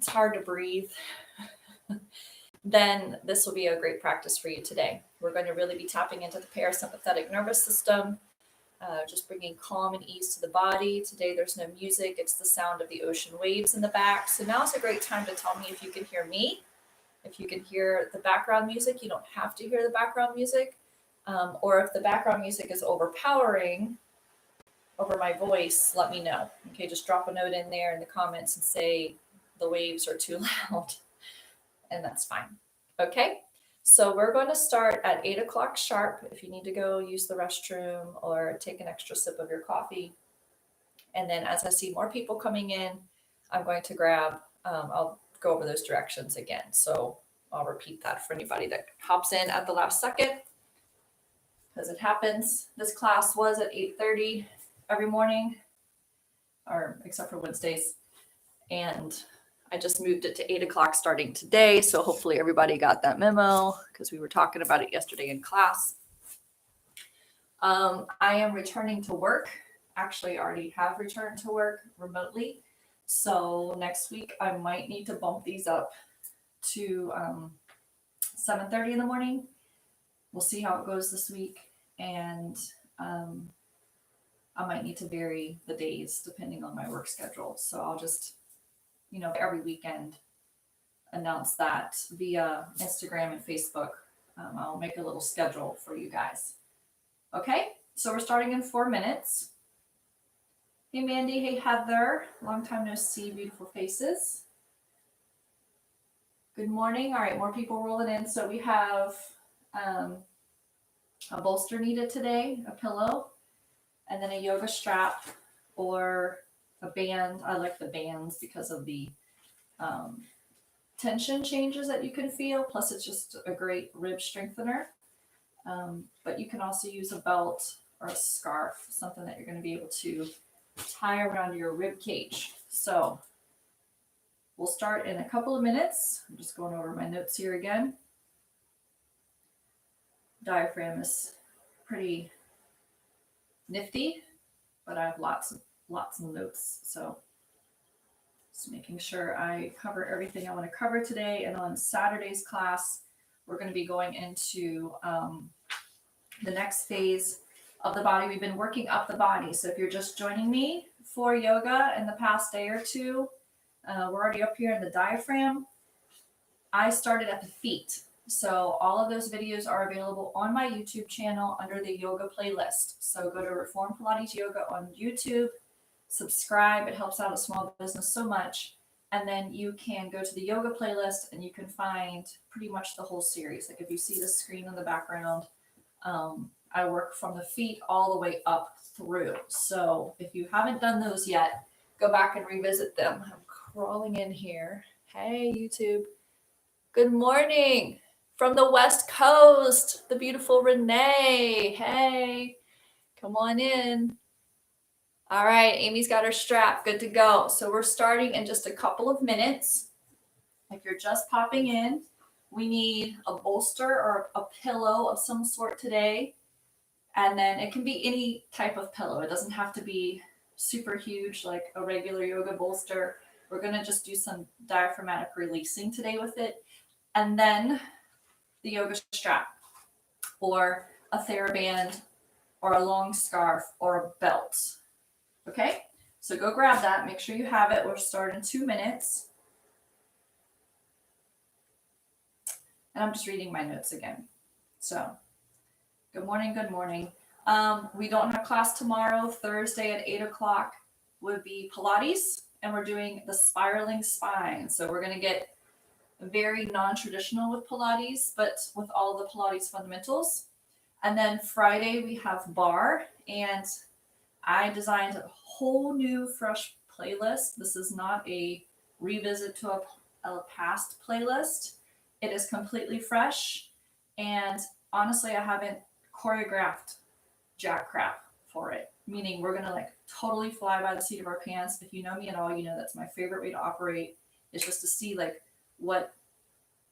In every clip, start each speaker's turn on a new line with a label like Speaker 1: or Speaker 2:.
Speaker 1: it's hard to breathe, then this will be a great practice for you today. We're going to really be tapping into the parasympathetic nervous system, just bringing calm and ease to the body. Today there's no music, it's the sound of the ocean waves in the back. So now's a great time to tell me if you can hear me. If you can hear the background music, you don't have to hear the background music. Or if the background music is overpowering over my voice, let me know. Okay, just drop a note in there in the comments and say the waves are too loud, and that's fine. Okay, so we're going to start at 8 o'clock sharp. If you need to go use the restroom or take an extra sip of your coffee. And then as I see more people coming in, I'm going to grab, I'll go over those directions again. So I'll repeat that for anybody that hops in at the last second, because it happens. This class was at 8:30 every morning, or except for Wednesdays. And I just moved it to 8 o'clock starting today. So hopefully everybody got that memo, because we were talking about it yesterday in class. I am returning to work. Actually, I already have returned to work remotely. So next week I might need to bump these up to 7:30 in the morning. We'll see how it goes this week. And I might need to vary the days depending on my work schedule. So I'll just, every weekend announce that via Instagram and Facebook. I'll make a little schedule for you guys. Okay, so we're starting in 4 minutes. Hey Mandy, hey Heather, long time no see, beautiful faces. Good morning. All right, more people rolling in. So we have a bolster needed today, a pillow, and then a yoga strap or a band. I like the bands because of the tension changes that you can feel. Plus it's just a great rib strengthener. But you can also use a belt or a scarf, something that you're going to be able to tie around your rib cage. So we'll start in a couple of minutes. I'm just going over my notes here again. Diaphragm is pretty nifty, but I have lots of notes. So just making sure I cover everything I want to cover today. And on Saturday's class, we're going to be going into the next phase of the body. We've been working up the body. So if you're just joining me for yoga in the past day or two, we're already up here in the diaphragm. I started at the feet. So all of those videos are available on my YouTube channel under the yoga playlist. So go to Reform Pilates Yoga on YouTube, subscribe. It helps out a small business so much. And then you can go to the yoga playlist and you can find pretty much the whole series. Like if you see the screen in the background, I work from the feet all the way up through. So if you haven't done those yet, go back and revisit them. I'm crawling in here. Hey, YouTube. Good morning from the West Coast, the beautiful Renee. Hey, come on in. All right, Amy's got her strap. Good to go. So we're starting in just a couple of minutes. If you're just popping in, we need a bolster or a pillow of some sort today. And then it can be any type of pillow. It doesn't have to be super huge like a regular yoga bolster. We're going to just do some diaphragmatic releasing today with it. And then the yoga strap or a TheraBand or a long scarf or a belt. Okay, so go grab that. Make sure you have it. We'll start in 2 minutes. And I'm just reading my notes again. So good morning. Good morning. We don't have class tomorrow. Thursday at 8 o'clock would be Pilates, and we're doing the spiraling spine. So we're going to get very non-traditional with Pilates, but with all the Pilates fundamentals. And then Friday we have bar, and I designed a whole new fresh playlist. This is not a revisit to a past playlist. It is completely fresh, and honestly, I haven't choreographed jack crap for it. Meaning we're gonna like totally fly by the seat of our pants. If you know me at all, you know that's my favorite way to operate. Is just to see like what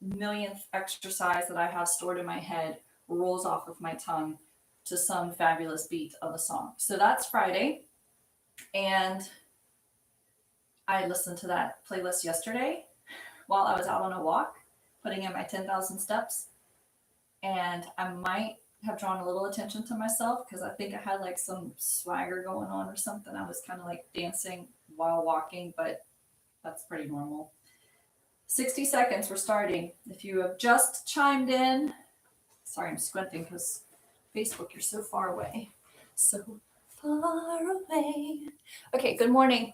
Speaker 1: millionth exercise that I have stored in my head rolls off of my tongue to some fabulous beat of a song. So that's Friday, and I listened to that playlist yesterday. while I was out on a walk, putting in my 10,000 steps. And I might have drawn a little attention to myself because I think I had like some swagger going on or something. I was kind of like dancing while walking, but that's pretty normal. 60 seconds, we're starting. If you have just chimed in, sorry, I'm squinting because Facebook, you're so far away. So far away. Okay, good morning.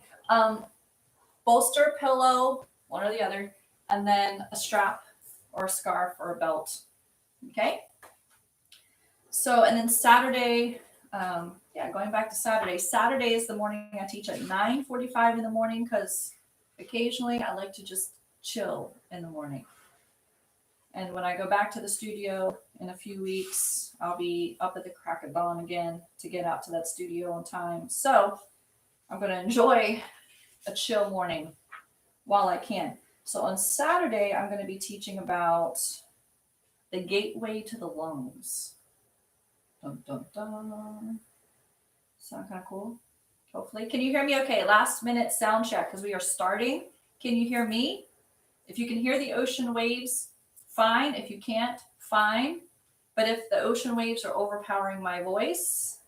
Speaker 1: Bolster, pillow, one or the other, and then a strap or a scarf or a belt. Okay. So, and then Saturday, going back to Saturday. Saturday is the morning I teach at 9:45 in the morning because occasionally I like to just chill in the morning. And when I go back to the studio in a few weeks, I'll be up at the crack of dawn again to get out to that studio on time. So I'm going to enjoy a chill morning while I can. So on Saturday, I'm going to be teaching about the gateway to the lungs. Dun, dun, dun. Sound kind of cool? Hopefully. Can you hear me okay? Last minute sound check because we are starting. Can you hear me? If you can hear the ocean waves, fine. If you can't, fine. But if the ocean waves are overpowering my voice,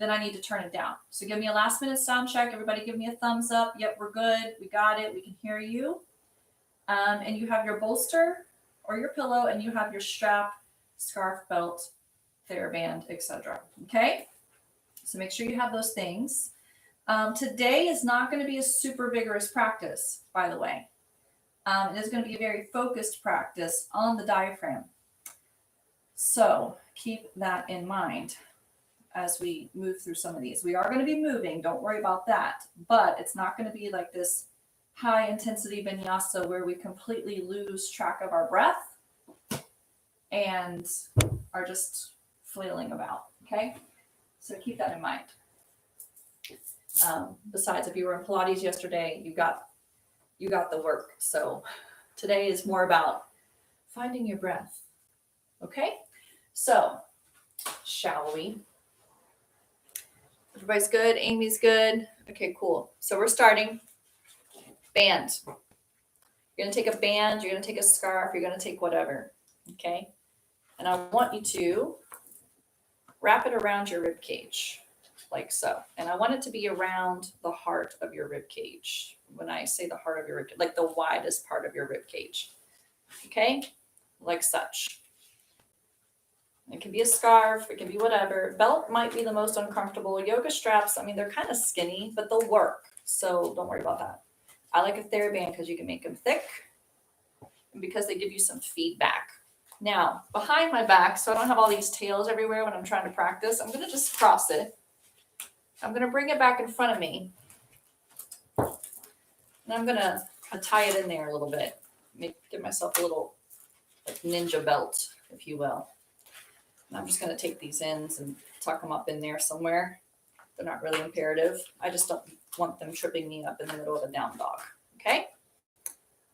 Speaker 1: then I need to turn it down. So give me a last minute sound check. Everybody give me a thumbs up. Yep, we're good. We got it. We can hear you. And you have your bolster or your pillow, and you have your strap, scarf, belt, TheraBand, etc. Okay? So make sure you have those things. Today is not going to be a super vigorous practice, by the way. It is going to be a very focused practice on the diaphragm. So keep that in mind as we move through some of these. We are going to be moving, don't worry about that, but it's not going to be like this high intensity vinyasa where we completely lose track of our breath and are just flailing about, okay? So keep that in mind. Besides, if you were in Pilates yesterday, you got the work. So today is more about finding your breath, okay? So shall we? Everybody's good. Amy's good. Okay, cool. So we're starting. Band. You're going to take a band. You're going to take a scarf. You're going to take whatever. Okay. And I want you to wrap it around your rib cage like so. And I want it to be around the heart of your rib cage. When I say the heart of your rib cage, like the widest part of your rib cage. Okay. Like such. It can be a scarf, it can be whatever. Belt might be the most uncomfortable. Yoga straps, I mean, they're kind of skinny, but they'll work. So don't worry about that. I like a TheraBand because you can make them thick and because they give you some feedback. Now, behind my back, so I don't have all these tails everywhere when I'm trying to practice, I'm going to just cross it. I'm going to bring it back in front of me. And I'm going to tie it in there a little bit. Give myself a little like ninja belt, if you will. I'm just going to take these ends and tuck them up in there somewhere. They're not really imperative. I just don't want them tripping me up in the middle of a down dog. Okay?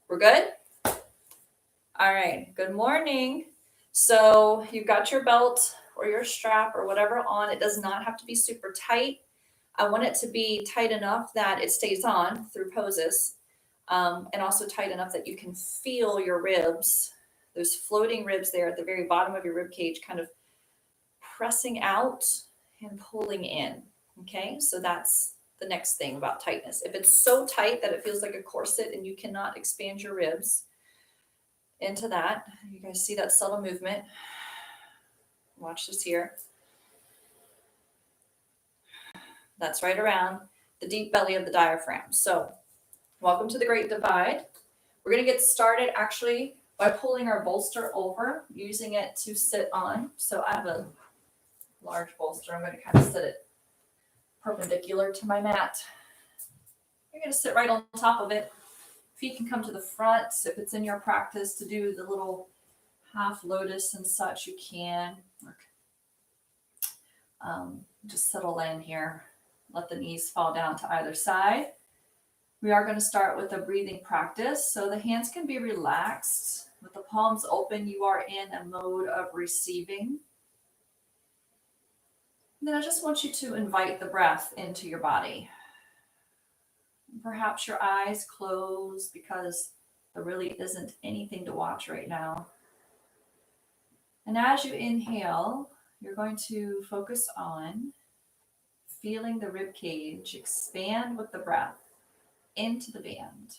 Speaker 1: We're good? All right. Good morning. So you've got your belt or your strap or whatever on. It does not have to be super tight. I want it to be tight enough that it stays on through poses, and also tight enough that you can feel your ribs, those floating ribs there at the very bottom of your rib cage, kind of pressing out and pulling in. Okay, so that's the next thing about tightness. If it's so tight that it feels like a corset and you cannot expand your ribs into that, you guys see that subtle movement. Watch this here. That's right around the deep belly of the diaphragm. So welcome to the Great Divide. We're going to get started actually by pulling our bolster over, using it to sit on. So I have a large bolster. I'm going to kind of sit it perpendicular to my mat. You're going to sit right on top of it. Feet can come to the front. If it's in your practice to do the little half lotus and such, you can. Just settle in here. Let the knees fall down to either side. We are going to start with a breathing practice. So the hands can be relaxed. With the palms open, you are in a mode of receiving. And then I just want you to invite the breath into your body. Perhaps your eyes closed because There really isn't anything to watch right now. And as you inhale, you're going to focus on feeling the rib cage expand with the breath into the band.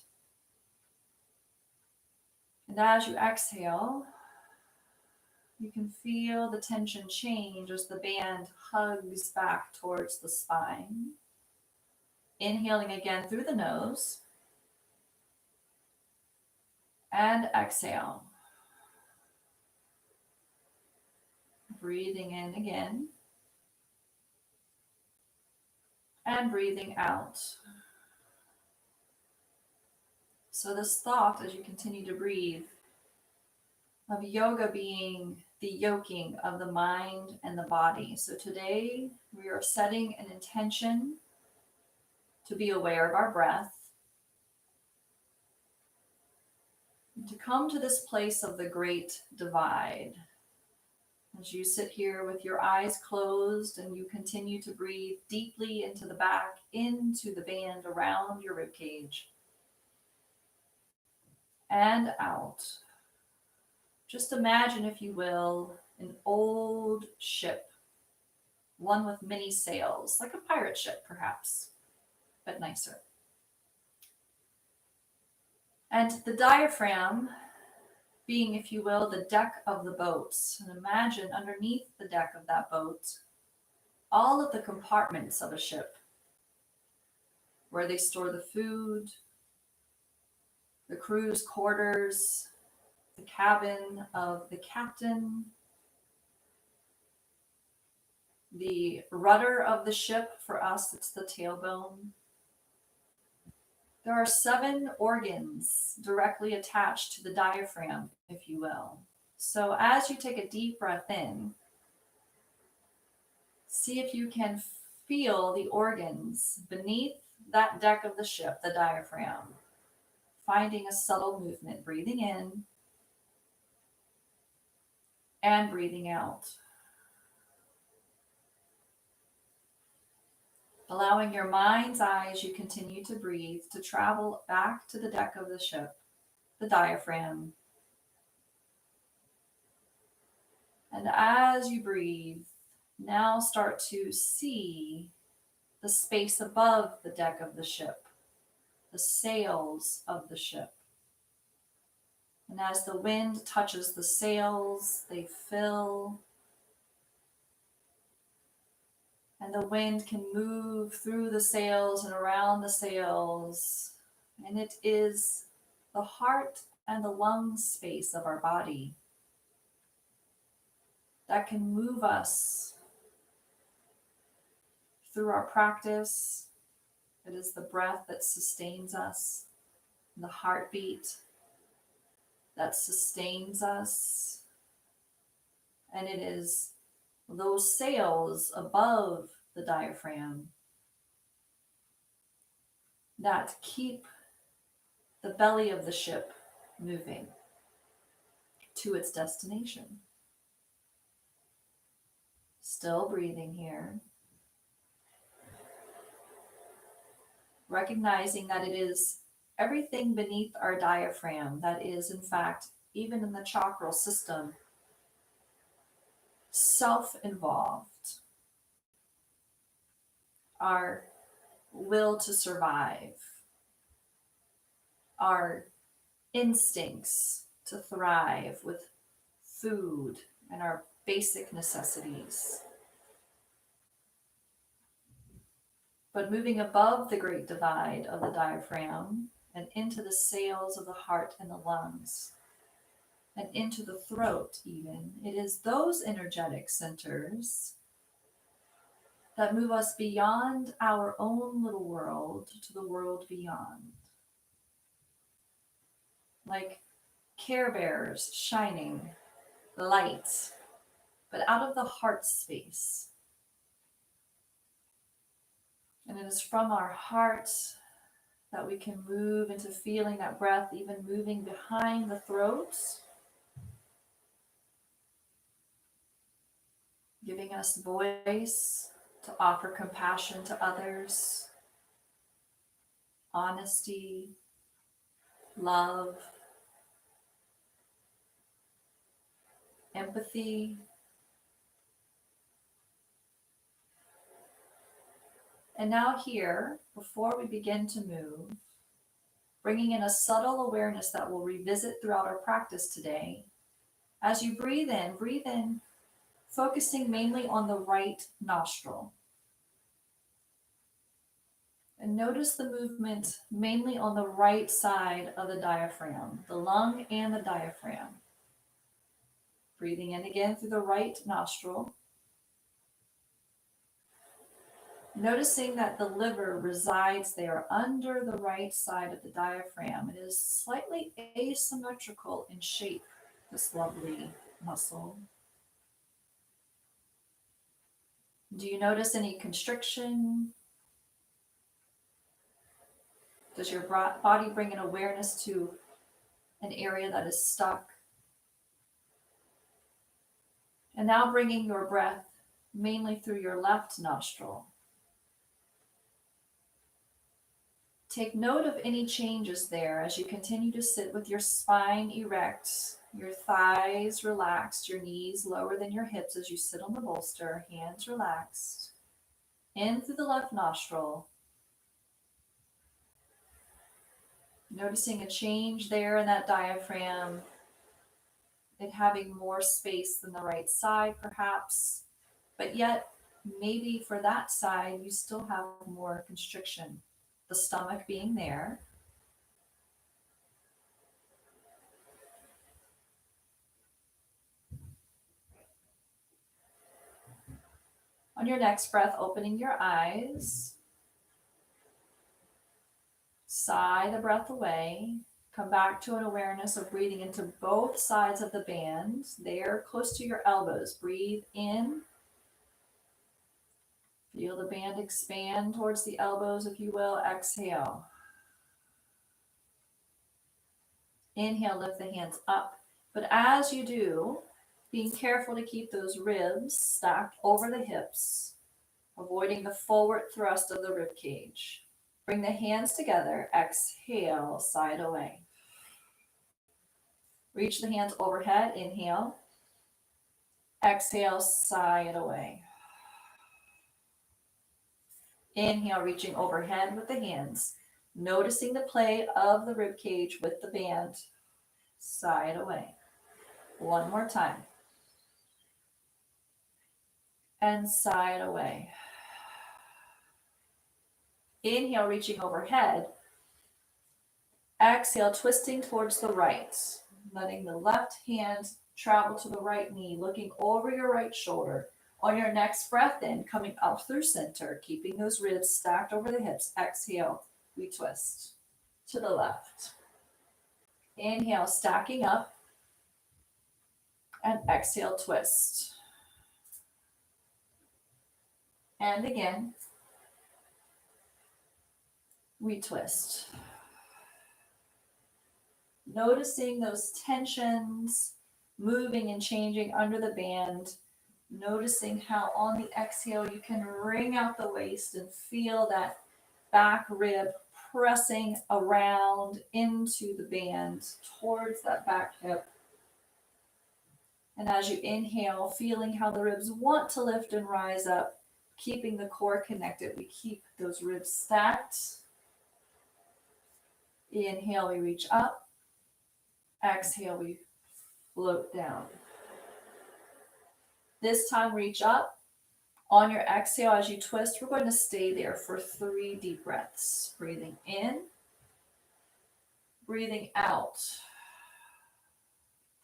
Speaker 1: And as you exhale, you can feel the tension change as the band hugs back towards the spine. Inhaling again through the nose. And exhale. Breathing in again. And breathing out. So this thought, as you continue to breathe, of yoga being the yoking of the mind and the body. So today we are setting an intention to be aware of our breath, and to come to this place of the great divide. As you sit here with your eyes closed and you continue to breathe deeply into the back, into the band around your rib cage, and out. Just imagine, if you will, an old ship, one with many sails, like a pirate ship perhaps, but nicer. And the diaphragm being, if you will, the deck of the boat. And imagine underneath the deck of that boat, all of the compartments of a ship, where they store the food, the crew's quarters, the cabin of the captain, the rudder of the ship. For us, it's the tailbone. There are 7 organs directly attached to the diaphragm, if you will. So as you take a deep breath in, see if you can feel the organs beneath that deck of the ship, the diaphragm, finding a subtle movement, breathing in and breathing out. Allowing your mind's eye, as you continue to breathe, to travel back to the deck of the ship, the diaphragm. And as you breathe, now start to see the space above the deck of the ship, the sails of the ship. And as the wind touches the sails, they fill. And the wind can move through the sails and around the sails. And it is the heart and the lung space of our body that can move us through our practice. It is the breath that sustains us, the heartbeat that sustains us. And it is those sails above the diaphragm that keep the belly of the ship moving to its destination. Still breathing here. Recognizing that it is everything beneath our diaphragm that is, in fact, even in the chakral system, self-involved. Our will to survive, our instincts to thrive with food and our basic necessities. But moving above the great divide of the diaphragm and into the sails of the heart and the lungs, and into the throat even, it is those energetic centers that move us beyond our own little world to the world beyond. Like Care Bears shining light, but out of the heart space. And it is from our heart that we can move into feeling that breath even moving behind the throat, giving us voice to offer compassion to others, honesty, love, empathy. And now here, before we begin to move, bringing in a subtle awareness that we'll revisit throughout our practice today. As you breathe in, focusing mainly on the right nostril. And notice the movement mainly on the right side of the diaphragm, the lung and the diaphragm. Breathing in again through the right nostril. Noticing that the liver resides there under the right side of the diaphragm. It is slightly asymmetrical in shape, this lovely muscle. Do you notice any constriction? Does your body bring an awareness to an area that is stuck? And now bringing your breath mainly through your left nostril. Take note of any changes there as you continue to sit with your spine erect, your thighs relaxed, your knees lower than your hips as you sit on the bolster, hands relaxed. In through the left nostril. Noticing a change there in that diaphragm, it having more space than the right side perhaps, but yet maybe for that side you still have more constriction. The stomach being there. On your next breath, opening your eyes. Sigh the breath away. Come back to an awareness of breathing into both sides of the band. They're close to your elbows. Breathe in. Feel the band expand towards the elbows, if you will. Exhale. Inhale, lift the hands up. But as you do, being careful to keep those ribs stacked over the hips, avoiding the forward thrust of the rib cage. Bring the hands together. Exhale, side away. Reach the hands overhead. Inhale. Exhale, side away. Inhale, reaching overhead with the hands. Noticing the play of the rib cage with the band. Side away. One more time. And side away. Inhale, reaching overhead. Exhale, twisting towards the right. Letting the left hand travel to the right knee, looking over your right shoulder. On your next breath in, coming up through center, keeping those ribs stacked over the hips. Exhale, we twist to the left. Inhale, stacking up. And exhale, twist. And again, we twist. Noticing those tensions moving and changing under the band. Noticing how on the exhale you can wring out the waist and feel that back rib pressing around into the band towards that back hip. And as you inhale, feeling how the ribs want to lift and rise up, keeping the core connected. We keep those ribs stacked. Inhale, we reach up. Exhale, we float down. This time, reach up. On your exhale, as you twist, we're going to stay there for 3 deep breaths. Breathing in, breathing out.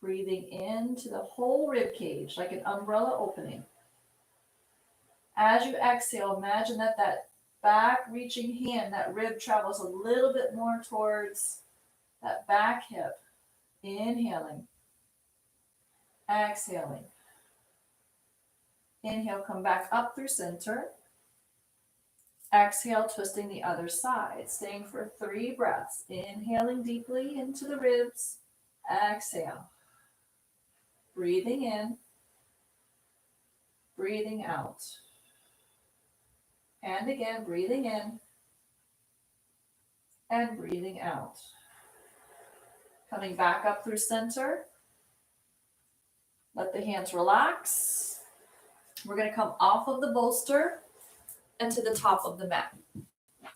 Speaker 1: Breathing into the whole rib cage like an umbrella opening. As you exhale, imagine that back reaching hand, that rib travels a little bit more towards that back hip. Inhaling. Exhaling. Inhale, come back up through center. Exhale, twisting the other side. Staying for 3 breaths. Inhaling deeply into the ribs. Exhale. Breathing in. Breathing out. And again, breathing in. And breathing out. Coming back up through center. Let the hands relax. We're going to come off of the bolster and to the top of the mat.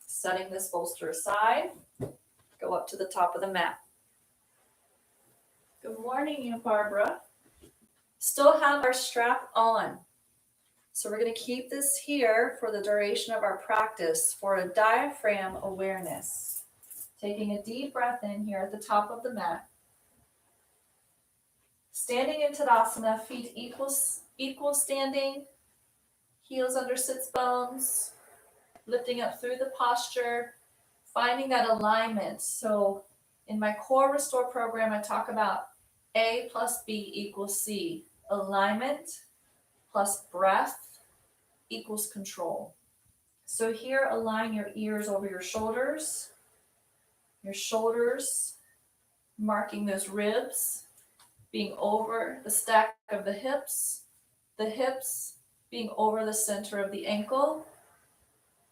Speaker 1: Setting this bolster aside, go up to the top of the mat. Good morning, Aunt Barbara. Still have our strap on. So we're going to keep this here for the duration of our practice for a diaphragm awareness. Taking a deep breath in here at the top of the mat. Standing in Tadasana, feet equal standing, heels under sits bones, lifting up through the posture, finding that alignment. So in my core restore program, I talk about A plus B equals C. Alignment plus breath equals control. So here, align your ears over your shoulders marking those ribs, being over the stack of the hips being over the center of the ankle.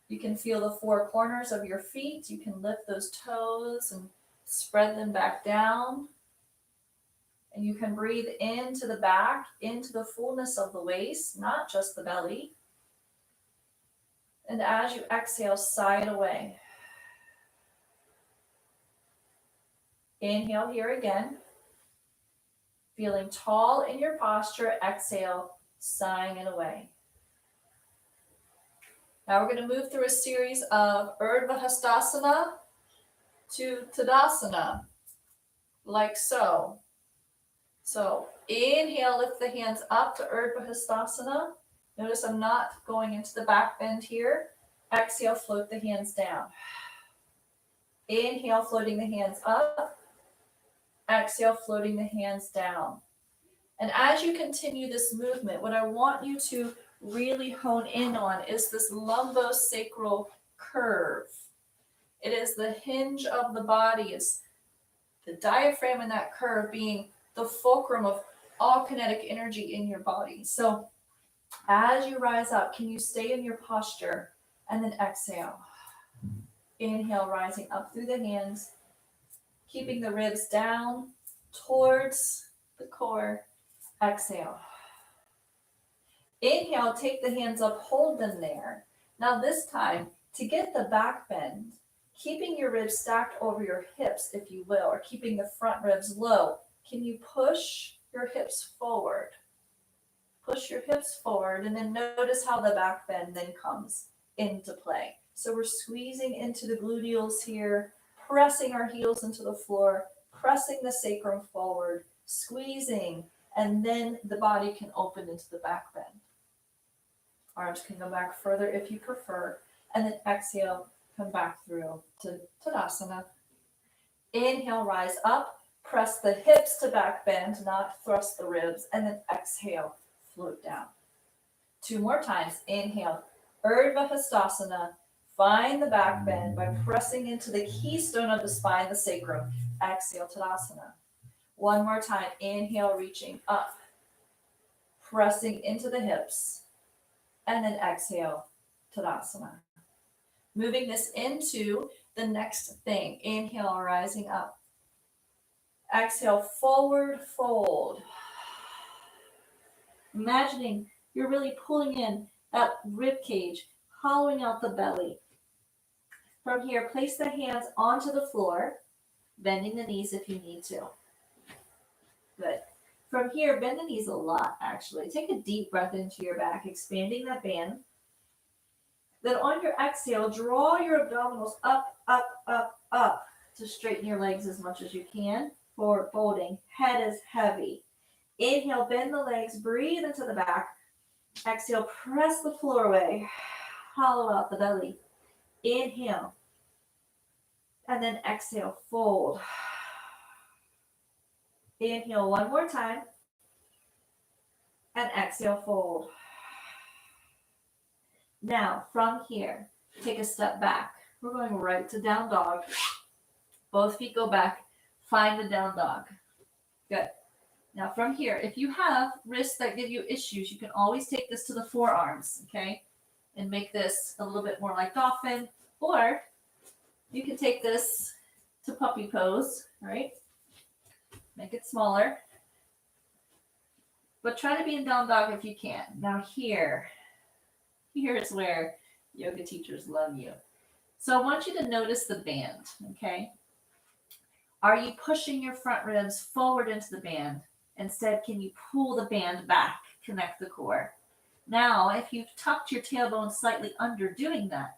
Speaker 1: You can feel the four corners of your feet. You can lift those toes and spread them back down. And you can breathe into the back, into the fullness of the waist, not just the belly. And as you exhale, sigh it away. Inhale here again. Feeling tall in your posture, exhale, sighing it away. Now we're going to move through a series of Urdhva Hastasana to Tadasana, like so. So inhale, lift the hands up to Urdhva Hastasana. Notice I'm not going into the back bend here. Exhale, float the hands down. Inhale, floating the hands up. Exhale, floating the hands down. And as you continue this movement, what I want you to really hone in on is this lumbosacral curve. It is the hinge of the body. It's the diaphragm in that curve being the fulcrum of all kinetic energy in your body. So as you rise up, can you stay in your posture and then exhale? Inhale, rising up through the hands, keeping the ribs down towards the core. Exhale. Inhale, take the hands up, hold them there. Now this time, to get the back bend, keeping your ribs stacked over your hips, if you will, or keeping the front ribs low, can you push your hips forward? Push your hips forward, and then notice how the back bend then comes into play. So we're squeezing into the gluteals here, pressing our heels into the floor, pressing the sacrum forward, squeezing, and then the body can open into the back bend. Arms can go back further if you prefer, and then exhale, come back through to Tadasana. Inhale, rise up, press the hips to back bend, not thrust the ribs, and then exhale, float down. 2 more times. Inhale, Urdhva Hastasana. Find the back bend by pressing into the keystone of the spine, the sacrum. Exhale, Tadasana. 1 more time. Inhale, reaching up, pressing into the hips, and then exhale, Tadasana. Moving this into the next thing. Inhale, rising up. Exhale, forward fold. Imagining you're really pulling in that rib cage, hollowing out the belly. From here, place the hands onto the floor, bending the knees if you need to. Good. From here, bend the knees a lot, actually. Take a deep breath into your back, expanding that band. Then on your exhale, draw your abdominals up, up, up, up to straighten your legs as much as you can. Forward folding. Head is heavy. Inhale, bend the legs, breathe into the back. Exhale, press the floor away. Hollow out the belly. Inhale. And then exhale, fold. Inhale 1 more time. And exhale, fold. Now, from here, take a step back. We're going right to down dog. Both feet go back. Find the down dog. Good. Now, from here, if you have wrists that give you issues, you can always take this to the forearms, okay? And make this a little bit more like dolphin. Or you can take this to puppy pose, right? Make it smaller. But try to be in down dog if you can. Now here is where yoga teachers love you. So I want you to notice the band, okay? Are you pushing your front ribs forward into the band? Instead, can you pull the band back, connect the core? Now, if you've tucked your tailbone slightly under doing that,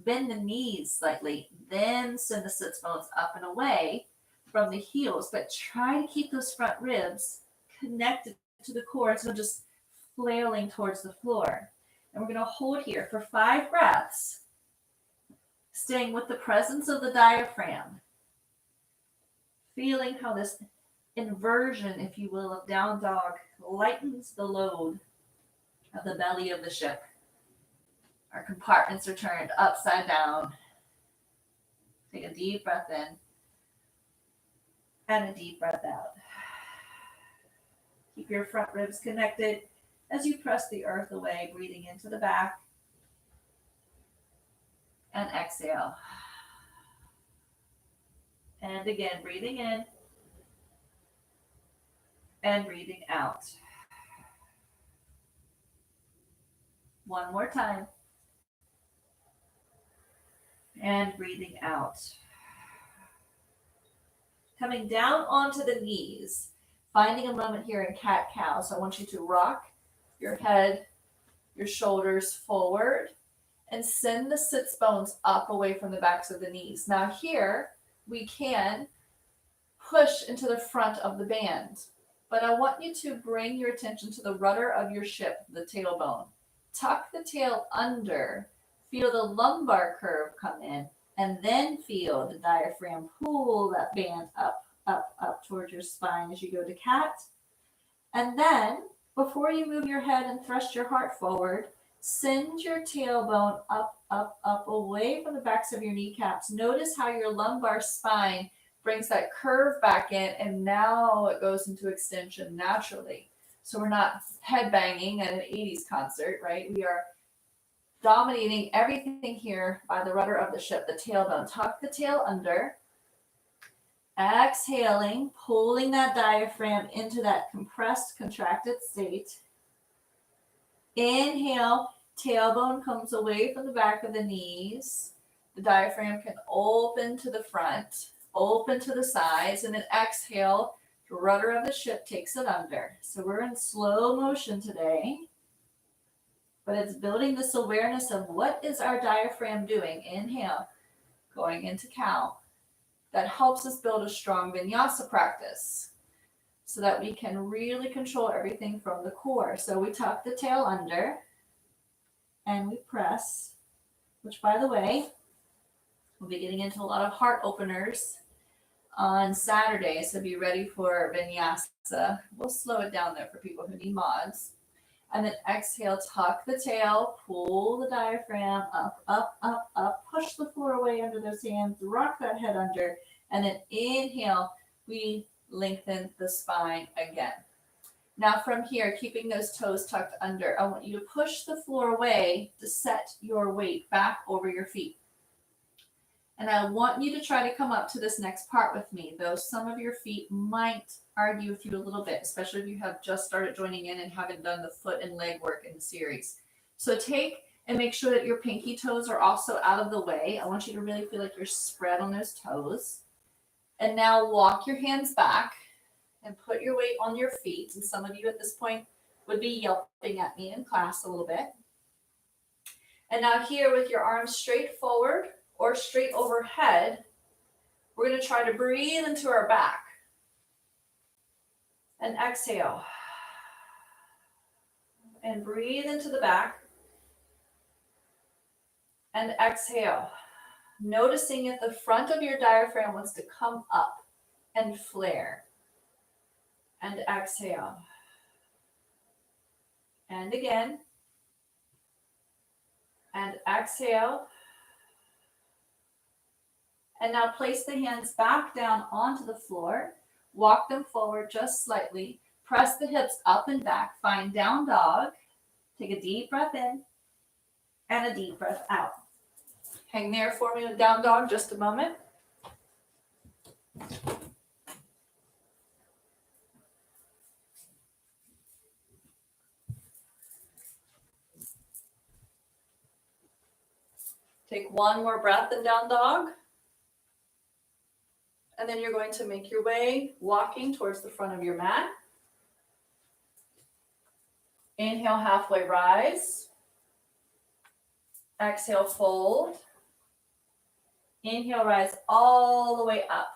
Speaker 1: bend the knees slightly, then send the sits bones up and away from the heels, but try to keep those front ribs connected to the core instead of just flailing towards the floor. And we're going to hold here for 5 breaths, staying with the presence of the diaphragm, feeling how this inversion, if you will, of down dog lightens the load of the belly of the ship. Our compartments are turned upside down. Take a deep breath in and a deep breath out. Keep your front ribs connected as you press the earth away, breathing into the back. And exhale. And again, breathing in and breathing out. One more time. And breathing out. Coming down onto the knees, finding a moment here in cat-cow. So I want you to rock your head, your shoulders forward, and send the sits bones up away from the backs of the knees. Now here, we can push into the front of the band, but I want you to bring your attention to the rudder of your ship, the tailbone. Tuck the tail under, feel the lumbar curve come in, and then feel the diaphragm pull that band up, up, up towards your spine as you go to cat. And then, before you move your head and thrust your heart forward, send your tailbone up, up, up, away from the backs of your kneecaps. Notice how your lumbar spine brings that curve back in, and now it goes into extension naturally. So we're not headbanging at an 80s concert, right? We are dominating everything here by the rudder of the ship, the tailbone. Tuck the tail under. Exhaling, pulling that diaphragm into that compressed, contracted state. Inhale, tailbone comes away from the back of the knees. The diaphragm can open to the front, open to the sides, and then exhale, the rudder of the ship takes it under. So we're in slow motion today, but it's building this awareness of what is our diaphragm doing. Inhale, going into cow. That helps us build a strong vinyasa practice so that we can really control everything from the core. So we tuck the tail under and we press, which, by the way, we'll be getting into a lot of heart openers on Saturday, so be ready for vinyasa. We'll slow it down there for people who need mods. And then exhale, tuck the tail, pull the diaphragm up, up, up, up, push the floor away under those hands, rock that head under, and then inhale, we lengthen the spine again. Now from here, keeping those toes tucked under, I want you to push the floor away to set your weight back over your feet. And I want you to try to come up to this next part with me, though some of your feet might argue with you a little bit, especially if you have just started joining in and haven't done the foot and leg work in the series. So take and make sure that your pinky toes are also out of the way. I want you to really feel like you're spread on those toes. And now walk your hands back and put your weight on your feet. And some of you at this point would be yelping at me in class a little bit. And now here with your arms straight forward or straight overhead, we're going to try to breathe into our back. And exhale. And breathe into the back. And exhale. Noticing if the front of your diaphragm wants to come up and flare. And exhale. And again. And exhale. And now place the hands back down onto the floor. Walk them forward just slightly. Press the hips up and back. Find down dog. Take a deep breath in and a deep breath out. Hang there for me with down dog just a moment. Take one more breath in down dog. And then you're going to make your way walking towards the front of your mat. Inhale, halfway rise. Exhale, fold. Inhale, rise all the way up.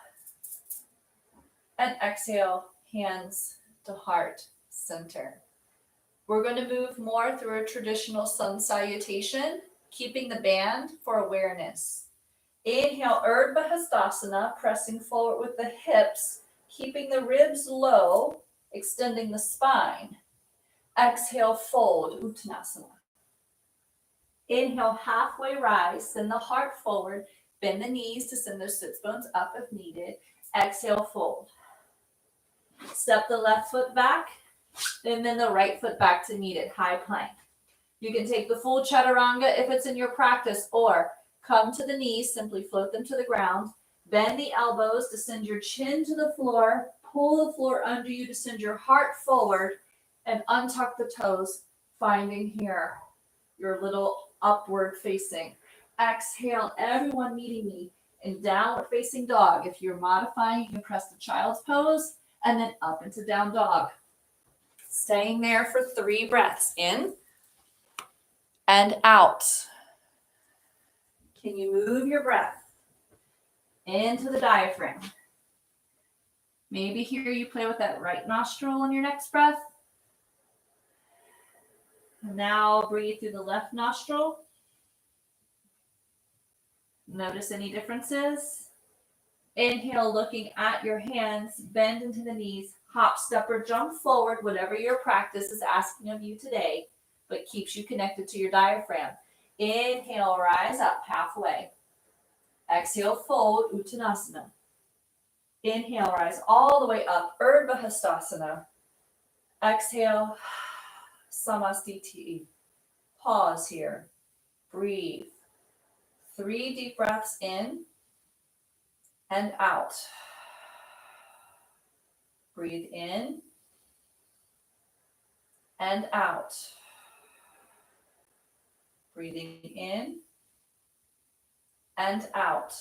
Speaker 1: And exhale, hands to heart center. We're going to move more through a traditional sun salutation, keeping the band for awareness. Inhale, Urdhva Hastasana, pressing forward with the hips, keeping the ribs low, extending the spine. Exhale, fold, Uttanasana. Inhale, halfway rise, send the heart forward, bend the knees to send those sits bones up if needed. Exhale, fold. Step the left foot back, and then the right foot back to meet it, high plank. You can take the full chaturanga if it's in your practice, or come to the knees, simply float them to the ground, bend the elbows to send your chin to the floor, pull the floor under you to send your heart forward, and untuck the toes, finding here your little upward facing. Exhale, everyone meeting me in downward facing dog. If you're modifying, you can press the child's pose and then up into down dog. Staying there for 3 breaths in and out. Can you move your breath into the diaphragm? Maybe here you play with that right nostril on your next breath. Now breathe through the left nostril. Notice any differences. Inhale, looking at your hands, bend into the knees, hop, step, or jump forward, whatever your practice is asking of you today, but keeps you connected to your diaphragm. Inhale, rise up halfway. Exhale, fold, Uttanasana. Inhale, rise all the way up, Urdhva Hastasana. Exhale, Samastiti. Pause here. Breathe. 3 deep breaths in and out. Breathe in and out. Breathing in and out.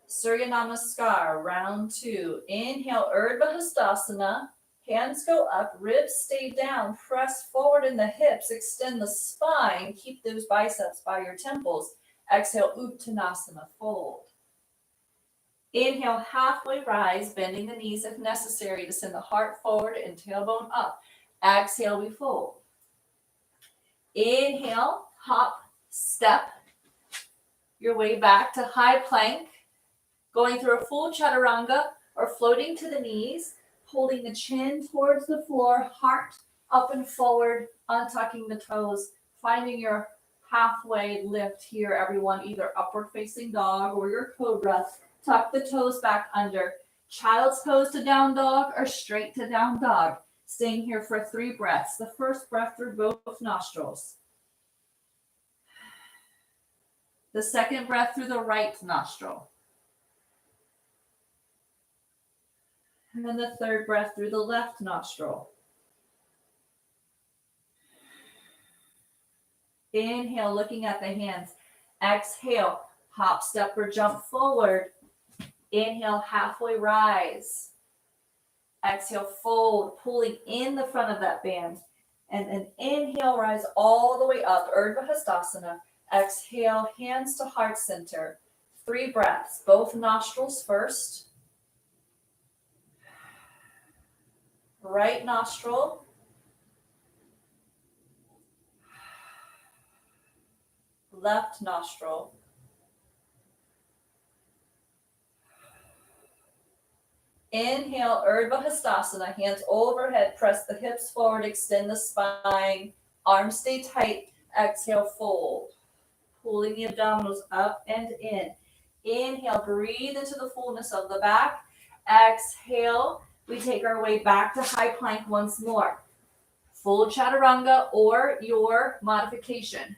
Speaker 1: Surya Namaskar, round 2. Inhale, Urdhva Hastasana. Hands go up, ribs stay down, press forward in the hips, extend the spine, keep those biceps by your temples. Exhale, Uttanasana, fold. Inhale, halfway rise, bending the knees if necessary to send the heart forward and tailbone up. Exhale, we fold. Inhale, hop, step your way back to high plank, going through a full chaturanga or floating to the knees, holding the chin towards the floor, heart up and forward, untucking the toes, finding your halfway lift here, everyone, either upward facing dog or your cobra. Tuck the toes back under. Child's pose to down dog or straight to down dog. Staying here for 3 breaths. The first breath through both nostrils. The second breath through the right nostril. And then the third breath through the left nostril. Inhale, looking at the hands. Exhale, hop, step, or jump forward. Inhale, halfway rise. Exhale, fold, pulling in the front of that band. And then inhale, rise all the way up, Urdhva Hastasana. Exhale, hands to heart center. 3 breaths, both nostrils first. Right nostril. Left nostril. Inhale, Urdhva Hastasana, hands overhead, press the hips forward, extend the spine, arms stay tight. Exhale, fold. Pulling the abdominals up and in. Inhale, breathe into the fullness of the back. Exhale, we take our way back to high plank once more. Full chaturanga or your modification.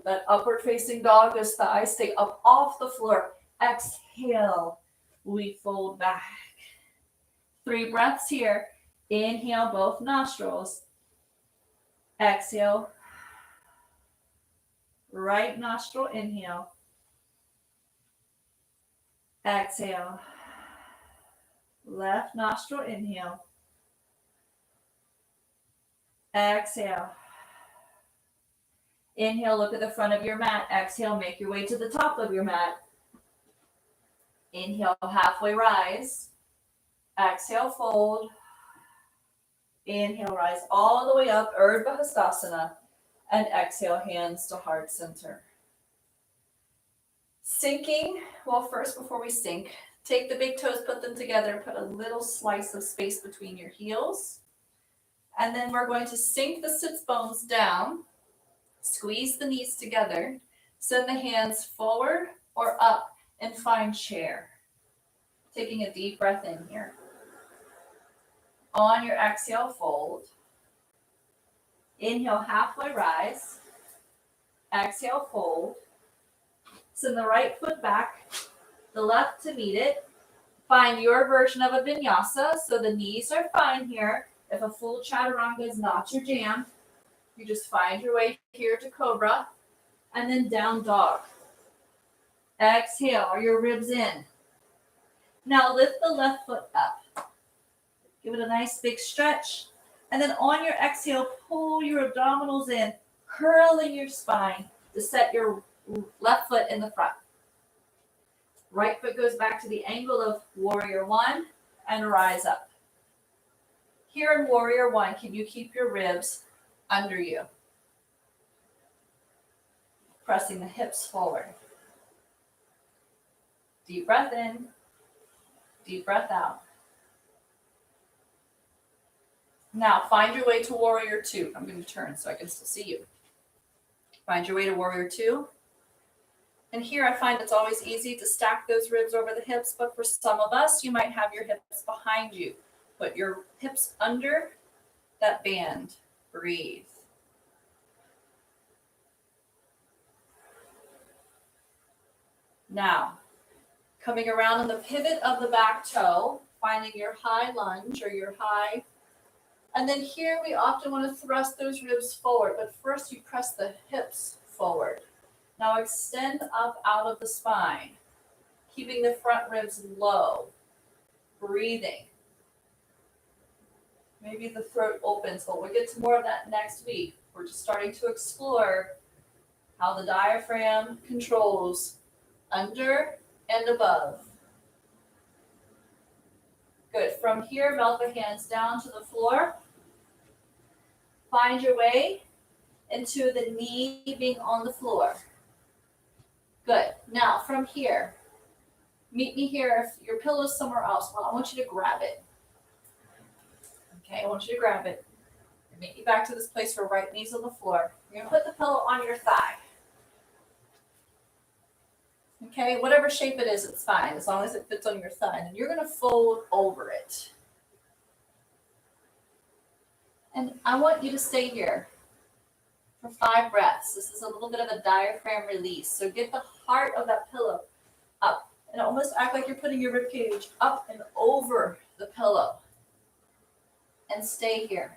Speaker 1: That upward facing dog, those thighs stay up off the floor. Exhale, we fold back. 3 breaths here. Inhale, both nostrils. Exhale, Right nostril, inhale. Exhale. Left nostril, inhale. Exhale. Inhale, look at the front of your mat. Exhale, make your way to the top of your mat. Inhale, halfway rise. Exhale, fold. Inhale, rise all the way up, Urdhva Hastasana. And exhale, hands to heart center. Sinking, well, first, before we sink, take the big toes, put them together, put a little slice of space between your heels. And then we're going to sink the sits bones down, squeeze the knees together, send the hands forward or up and find chair. Taking a deep breath in here. On your exhale, fold. Inhale, halfway rise. Exhale, fold. Send the right foot back, the left to meet it. Find your version of a vinyasa, so the knees are fine here. If a full chaturanga is not your jam, you just find your way here to cobra, and then down dog. Exhale, are your ribs in? Now lift the left foot up. Give it a nice big stretch. And then on your exhale, pull your abdominals in, curling your spine to set your left foot in the front. Right foot goes back to the angle of warrior one and rise up. Here in warrior one, can you keep your ribs under you? Pressing the hips forward. Deep breath in, deep breath out. Now find your way to warrior two. I'm going to turn so I can still see you. Find your way to warrior two. And here I find it's always easy to stack those ribs over the hips, but for some of us, you might have your hips behind you. Put your hips under that band. Breathe. Now, coming around on the pivot of the back toe, finding your high lunge or your high. And then here we often want to thrust those ribs forward, but first you press the hips forward. Now extend up out of the spine, keeping the front ribs low, breathing. Maybe the throat opens, but we'll get to more of that next week. We're just starting to explore how the diaphragm controls under and above. Good. From here, melt the hands down to the floor. Find your way into the knee being on the floor. Good. Now, from here, meet me here. If your pillow's somewhere else, well, I want you to grab it. Okay, I want you to grab it. And meet me back to this place where right knee's on the floor. You're going to put the pillow on your thigh. Okay, whatever shape it is, it's fine, as long as it fits on your thigh. And you're going to fold over it. And I want you to stay here for 5 breaths. This is a little bit of a diaphragm release. So get the heart of that pillow up and almost act like you're putting your rib cage up and over the pillow. And stay here.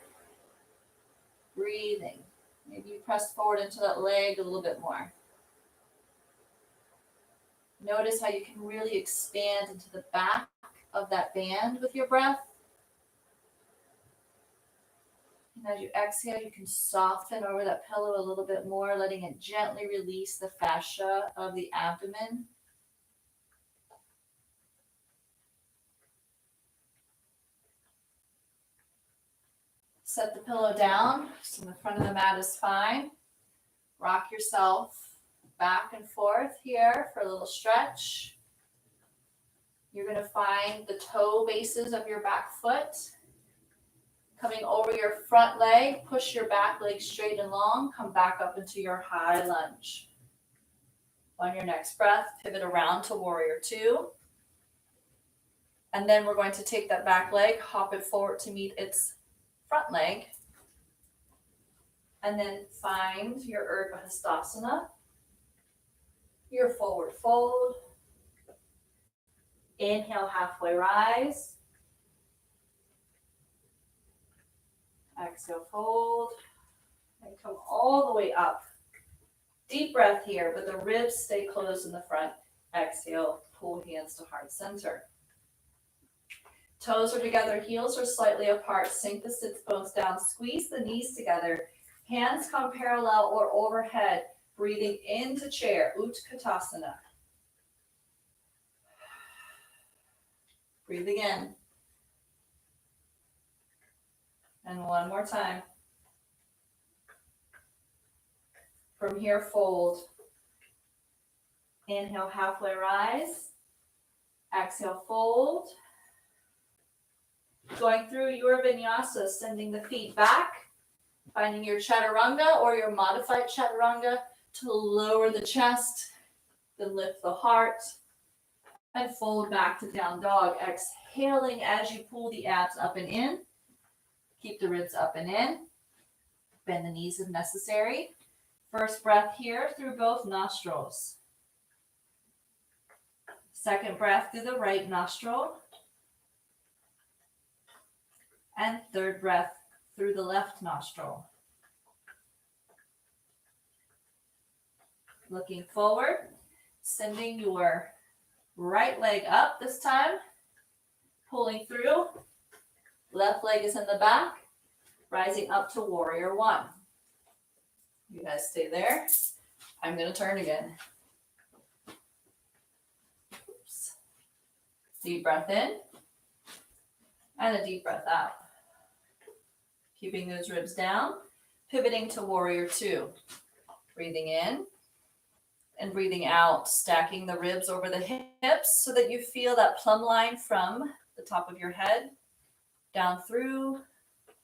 Speaker 1: Breathing. Maybe you press forward into that leg a little bit more. Notice how you can really expand into the back of that band with your breath. And as you exhale, you can soften over that pillow a little bit more, letting it gently release the fascia of the abdomen. Set the pillow down so the front of the mat is fine. Rock yourself back and forth here for a little stretch. You're going to find the toe bases of your back foot. Coming over your front leg, push your back leg straight and long. Come back up into your high lunge. On your next breath, pivot around to warrior two. And then we're going to take that back leg, hop it forward to meet its front leg. And then find your Urdhva Hastasana, your forward fold. Inhale, halfway rise. Exhale, fold. And come all the way up Deep breath here, but the ribs stay closed in the front. Exhale, pull hands to heart center. Toes are together, heels are slightly apart. Sink the sits bones down, squeeze the knees together. Hands come parallel or overhead. Breathing into chair, Utkatasana. Breathing in. And one more time. From here, fold. Inhale, halfway rise. Exhale, fold. Going through your vinyasa, sending the feet back, finding your chaturanga or your modified chaturanga to lower the chest, then lift the heart, and fold back to down dog. Exhaling as you pull the abs up and in. Keep the ribs up and in. Bend the knees if necessary. First breath here through both nostrils. Second breath through the right nostril. And third breath through the left nostril. Looking forward, sending your right leg up this time, pulling through. Left leg is in the back, rising up to warrior one. You guys stay there. I'm going to turn again. Oops. Deep breath in and a deep breath out. Keeping those ribs down, pivoting to warrior two. Breathing in and breathing out, stacking the ribs over the hips so that you feel that plumb line from the top of your head down through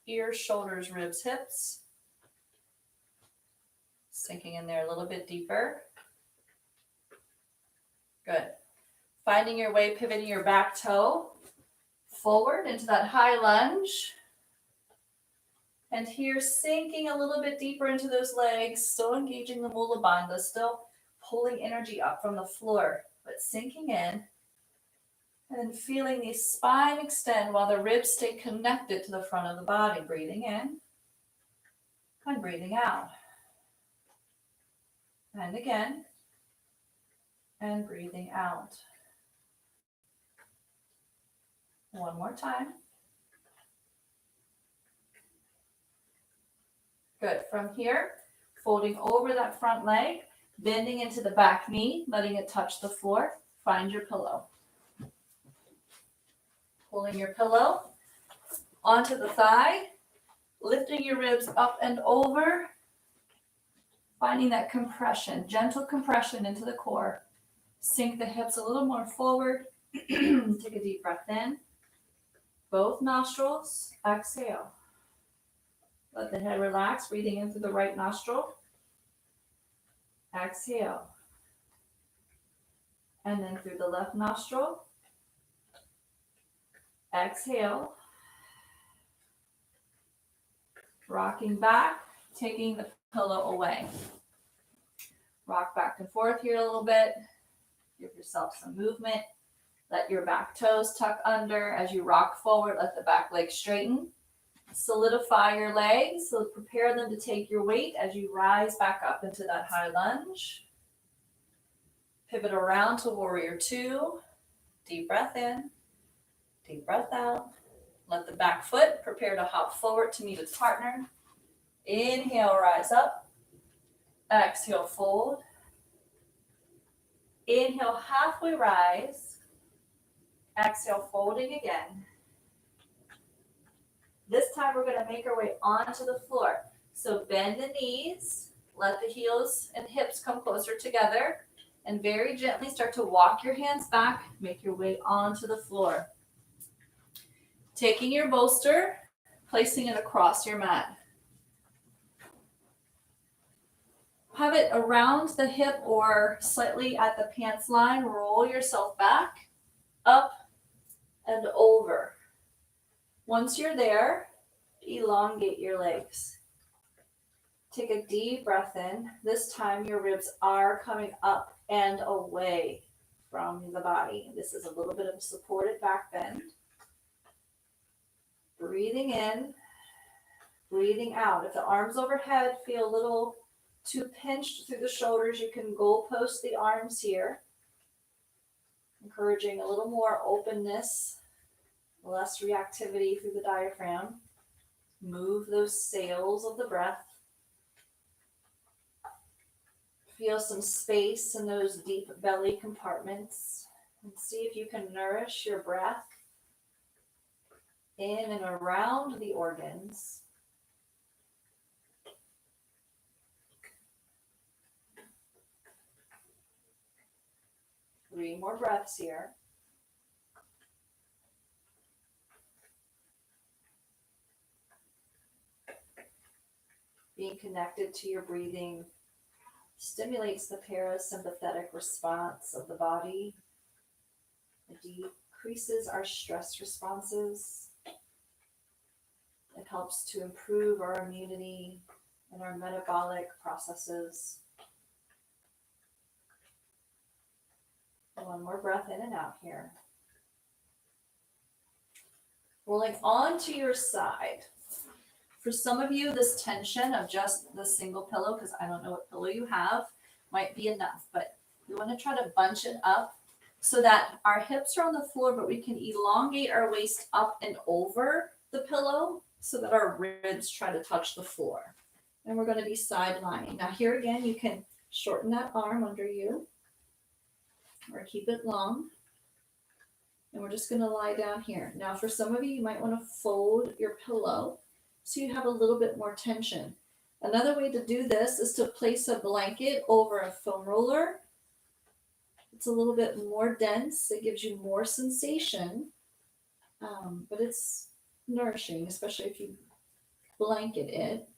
Speaker 1: ears, shoulders, ribs, hips. Sinking in there a little bit deeper. Good. Finding your way, pivoting your back toe forward into that high lunge. And here, sinking a little bit deeper into those legs, still engaging the Mula Bandha, still pulling energy up from the floor, but sinking in. And then feeling the spine extend while the ribs stay connected to the front of the body. Breathing in and breathing out. And again. And breathing out. One more time. Good. From here, folding over that front leg, bending into the back knee, letting it touch the floor. Find your pillow. Pulling your pillow onto the thigh, lifting your ribs up and over, finding that compression, gentle compression into the core. Sink the hips a little more forward. Take a deep breath in. Both nostrils, exhale. Let the head relax, breathing in through the right nostril. Exhale. And then through the left nostril. Exhale. Rocking back, taking the pillow away. Rock back and forth here a little bit. Give yourself some movement. Let your back toes tuck under. As you rock forward, let the back leg straighten. Solidify your legs, so prepare them to take your weight as you rise back up into that high lunge. Pivot around to warrior two. Deep breath in, deep breath out. Let the back foot prepare to hop forward to meet its partner. Inhale, rise up. Exhale, fold. Inhale, halfway rise. Exhale, folding again. This time we're going to make our way onto the floor. So bend the knees, let the heels and hips come closer together, and very gently start to walk your hands back, make your way onto the floor. Taking your bolster, placing it across your mat. Have it around the hip or slightly at the pants line. Roll yourself back, up, and over. Once you're there, elongate your legs. Take a deep breath in. This time your ribs are coming up and away from the body. This is a little bit of a supported back bend. Breathing in, breathing out. If the arms overhead feel a little to pinch through the shoulders. You can goalpost the arms here, encouraging a little more openness, less reactivity through the diaphragm. Move those sails of the breath. Feel some space in those deep belly compartments and see if you can nourish your breath in and around the organs. Three more breaths here. Being connected to your breathing stimulates the parasympathetic response of the body. It decreases our stress responses. It helps to improve our immunity and our metabolic processes. One more breath in and out here. Rolling onto your side. For some of you, this tension of just the single pillow, because I don't know what pillow you have, might be enough, but we want to try to bunch it up so that our hips are on the floor, but we can elongate our waist up and over the pillow so that our ribs try to touch the floor. And we're going to be side lying. Now here again, you can shorten that arm under you or keep it long. And we're just going to lie down here. Now for some of you, you might want to fold your pillow so you have a little bit more tension. Another way to do this is to place a blanket over a foam roller. It's a little bit more dense. It gives you more sensation, but it's nourishing, especially if you blanket it.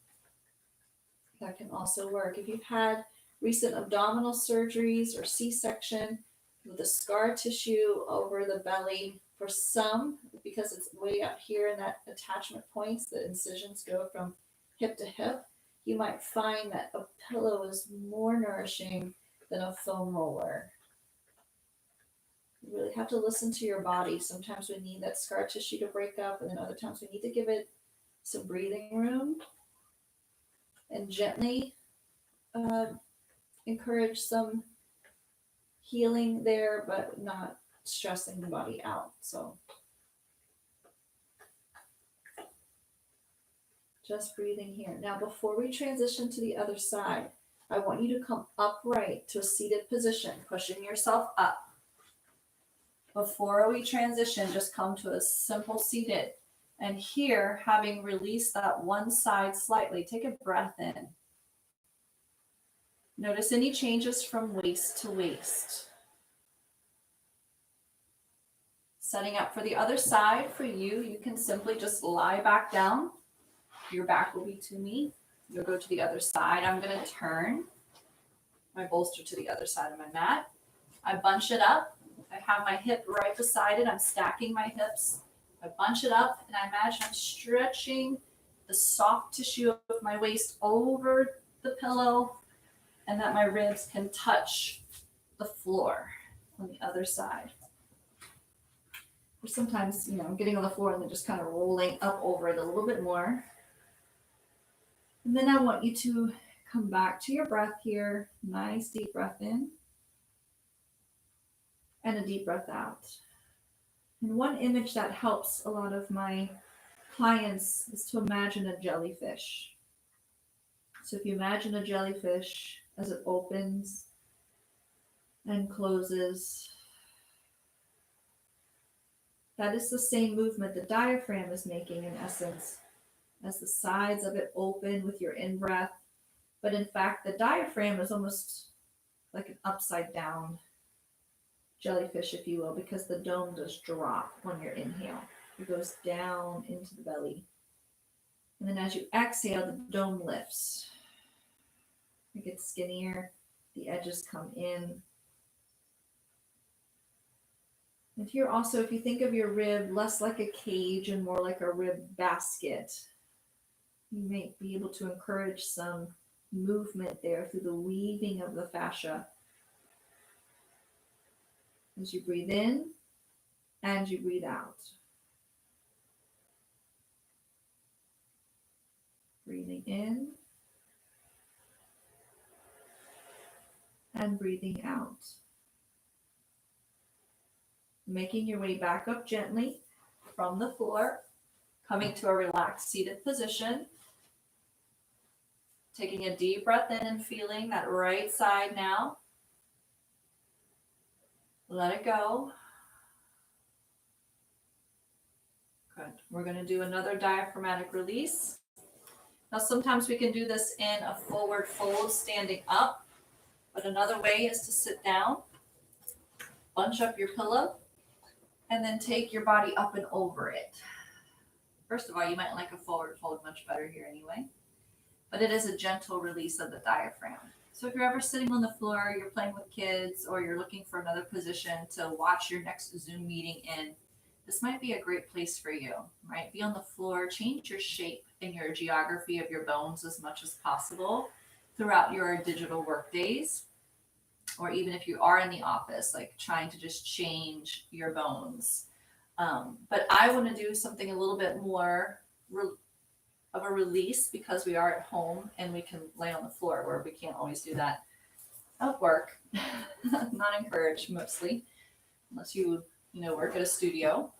Speaker 1: That can also work. If you've had recent abdominal surgeries or C-section with the scar tissue over the belly, for some, because it's way up here in that attachment points, the incisions go from hip to hip, you might find that a pillow is more nourishing than a foam roller. You really have to listen to your body. Sometimes we need that scar tissue to break up, and then other times we need to give it some breathing room and gently encourage some healing there, but not stressing the body out. So just breathing here. Now, before we transition to the other side, I want you to come upright to a seated position, pushing yourself up. Before we transition, just come to a simple seated. And here, having released that one side slightly, take a breath in. Notice any changes from waist to waist. Setting up for the other side for you, you can simply just lie back down. Your back will be to me. You'll go to the other side. I'm going to turn my bolster to the other side of my mat. I bunch it up. I have my hip right beside it. I'm stacking my hips. I bunch it up, and I imagine I'm stretching the soft tissue of my waist over the pillow, and that my ribs can touch the floor on the other side. Or sometimes, I'm getting on the floor and then just kind of rolling up over it a little bit more. And then I want you to come back to your breath here. Nice deep breath in. And a deep breath out. And one image that helps a lot of my clients is to imagine a jellyfish. So if you imagine a jellyfish as it opens and closes, that is the same movement the diaphragm is making in essence, as the sides of it open with your in-breath. But in fact, the diaphragm is almost like an upside down jellyfish, if you will, because the dome does drop when you inhale. It goes down into the belly. And then as you exhale, the dome lifts. It gets skinnier. The edges come in. And here also, if you think of your rib less like a cage and more like a rib basket, you may be able to encourage some movement there through the weaving of the fascia. As you breathe in and you breathe out. Breathing in and breathing out. Making your way back up gently from the floor, coming to a relaxed seated position. Taking a deep breath in and feeling that right side now. Let it go. Good. We're going to do another diaphragmatic release. Now, sometimes we can do this in a forward fold, standing up, but another way is to sit down, bunch up your pillow, and then take your body up and over it. First of all, you might like a forward fold much better here anyway, but it is a gentle release of the diaphragm. So if you're ever sitting on the floor, you're playing with kids, or you're looking for another position to watch your next Zoom meeting in, this might be a great place for you, right? Be on the floor, change your shape and your geography of your bones as much as possible throughout your digital work days, or even if you are in the office, like trying to just change your bones. But I want to do something a little bit more of a release because we are at home and we can lay on the floor, where we can't always do that at work. Not encouraged mostly, unless you work at a studio.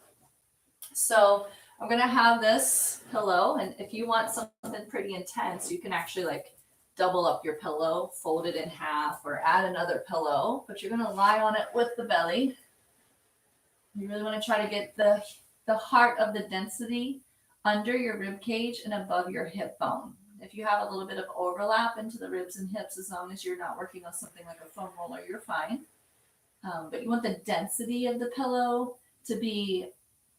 Speaker 1: So I'm going to have this pillow, and if you want something pretty intense, you can actually like double up your pillow, fold it in half, or add another pillow, but you're going to lie on it with the belly. You really want to try to get the heart of the density under your rib cage and above your hip bone. If you have a little bit of overlap into the ribs and hips, as long as you're not working on something like a foam roller, you're fine. But you want the density of the pillow to be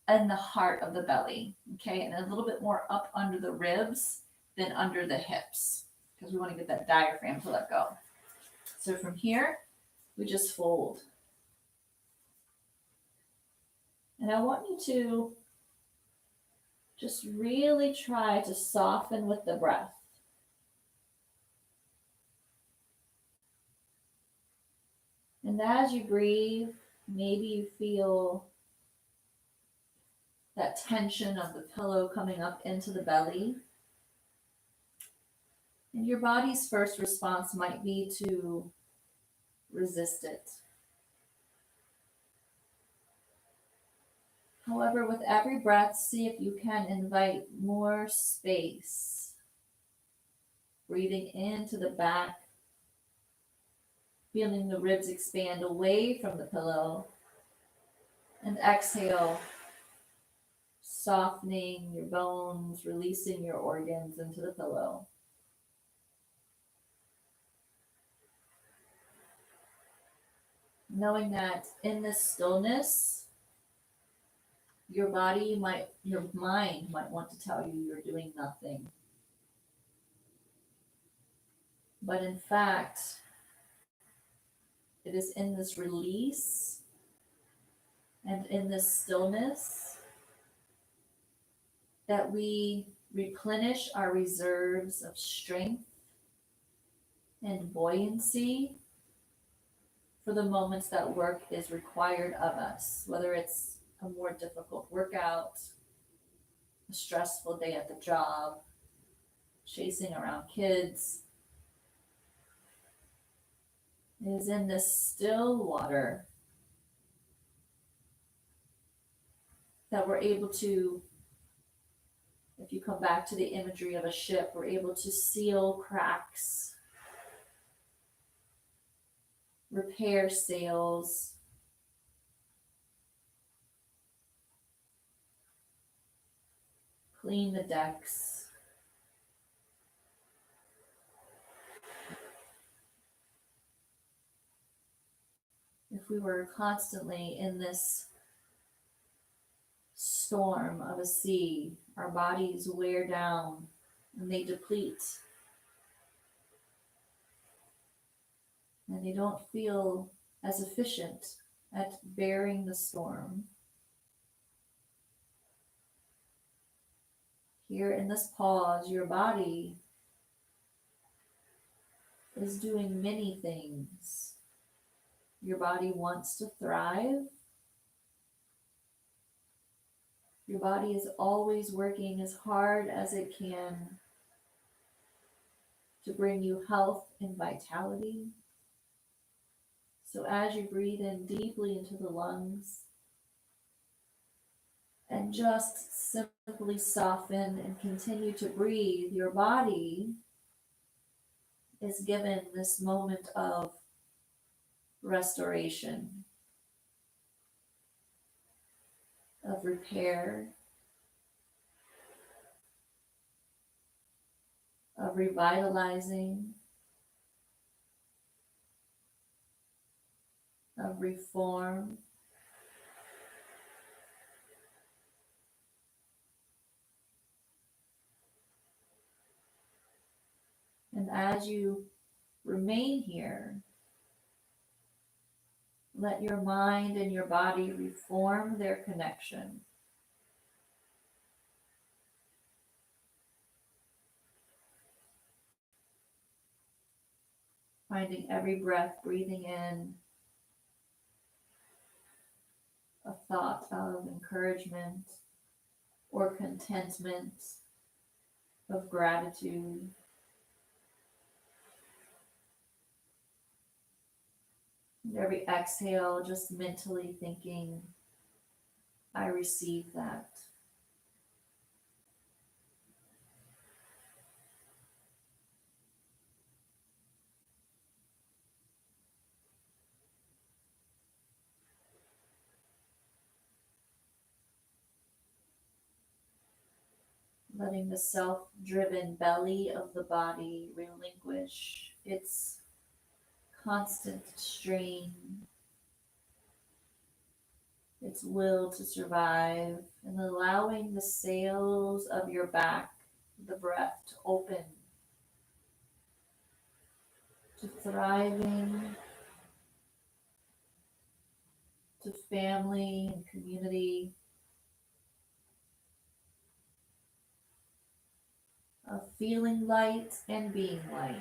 Speaker 1: in the heart of the belly, okay? And a little bit more up under the ribs than under the hips, because we want to get that diaphragm to let go. So from here, we just fold. And I want you to just really try to soften with the breath. And as you breathe, maybe you feel that tension of the pillow coming up into the belly. And your body's first response might be to resist it. However, with every breath, see if you can invite more space. Breathing into the back, feeling the ribs expand away from the pillow. And exhale, softening your bones, releasing your organs into the pillow. Knowing that in this stillness, your mind might want to tell you you're doing nothing. But in fact, it is in this release and in this stillness that we replenish our reserves of strength and buoyancy for the moments that work is required of us, whether it's a more difficult workout, a stressful day at the job, chasing around kids. It is in this still water that we're able to, if you come back to the imagery of a ship, we're able to seal cracks, repair sails, clean the decks. If we were constantly in this storm of a sea, our bodies wear down and they deplete. And they don't feel as efficient at bearing the storm. Here in this pause, your body is doing many things. Your body wants to thrive. Your body is always working as hard as it can to bring you health and vitality. So as you breathe in deeply into the lungs and just simply soften and continue to breathe, your body is given this moment of restoration, of repair, of revitalizing, of reform. And as you remain here, let your mind and your body reform their connection. Finding every breath, breathing in a thought of encouragement or contentment, of gratitude. And every exhale, just mentally thinking, I receive that. Letting the self-driven belly of the body relinquish its constant strain, its will to survive, and allowing the sails of your back, the breath, to open to thriving, to family and community, of feeling light and being light.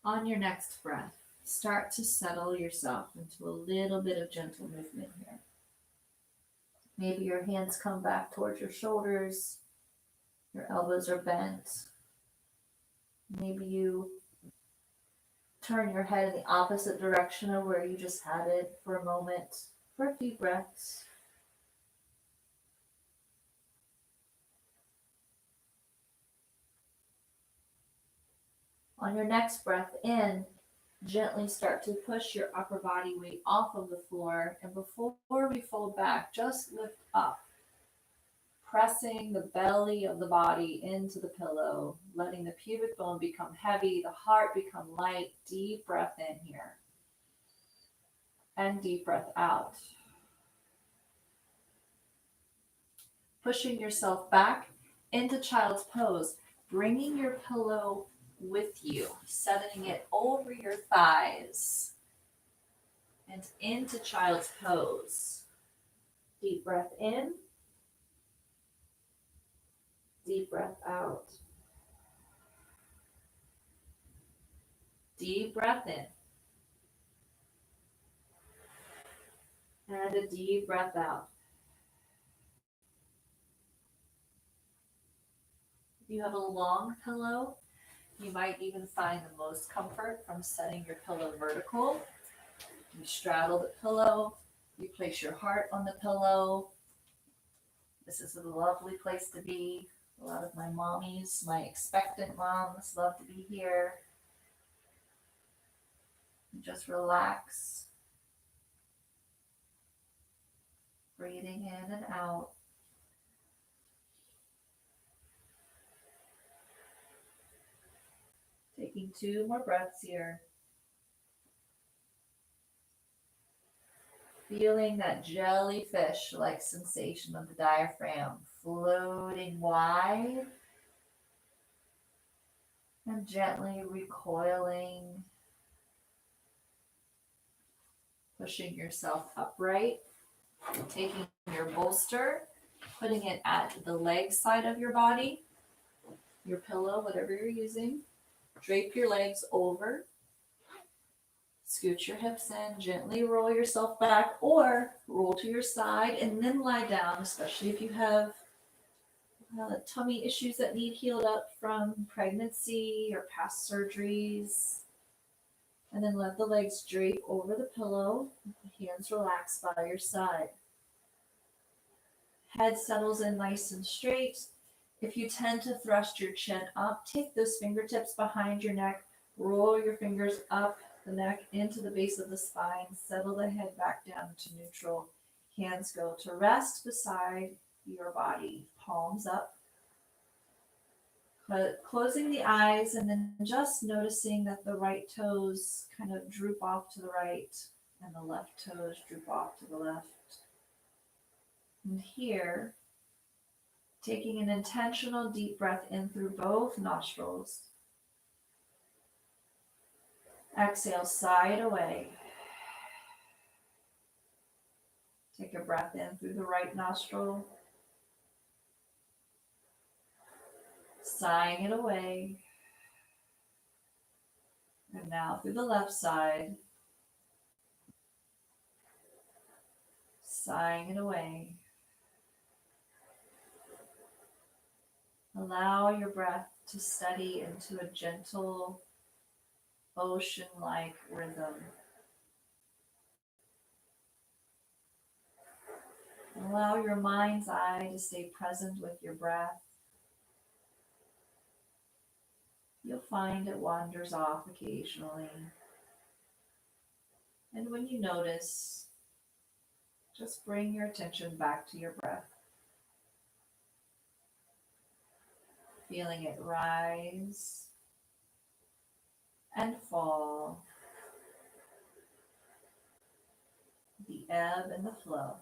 Speaker 1: On your next breath, start to settle yourself into a little bit of gentle movement here. Maybe your hands come back towards your shoulders, your elbows are bent. Maybe you turn your head in the opposite direction of where you just had it for a moment, for a few breaths. On your next breath in, gently start to push your upper body weight off of the floor, and before we fold back, just lift up, pressing the belly of the body into the pillow, letting the pubic bone become heavy, the heart become light. Deep breath in here, and deep breath out. Pushing yourself back into child's pose, bringing your pillow with you, setting it over your thighs and into child's pose. Deep breath in, deep breath out. Deep breath in, and a deep breath out. If you have a long pillow, you might even find the most comfort from setting your pillow vertical. You straddle the pillow, you place your heart on the pillow. This is a lovely place to be. A lot of my mommies, my expectant moms, love to be here. And just relax, breathing in and out. Taking 2 more breaths here. Feeling that jellyfish-like sensation of the diaphragm floating wide and gently recoiling, pushing yourself upright, taking your bolster, putting it at the leg side of your body, your pillow, whatever you're using. Drape your legs over, Scoot your hips in, gently roll yourself back or roll to your side and then lie down, especially if you have tummy issues that need healed up from pregnancy or past surgeries. And then let the legs drape over the pillow, hands relax by your side. Head settles in nice and straight. If you tend to thrust your chin up, take those fingertips behind your neck, roll your fingers up the neck into the base of the spine, settle the head back down to neutral. Hands go to rest beside your body, palms up. But closing the eyes and then just noticing that the right toes kind of droop off to the right and the left toes droop off to the left. And here, taking an intentional deep breath in through both nostrils. Exhale, sigh it away. Take a breath in through the right nostril. Sighing it away. And now through the left side. Sighing it away. Allow your breath to steady into a gentle, ocean-like rhythm. Allow your mind's eye to stay present with your breath. You'll find it wanders off occasionally. And when you notice, just bring your attention back to your breath. Feeling it rise and fall. The ebb and the flow.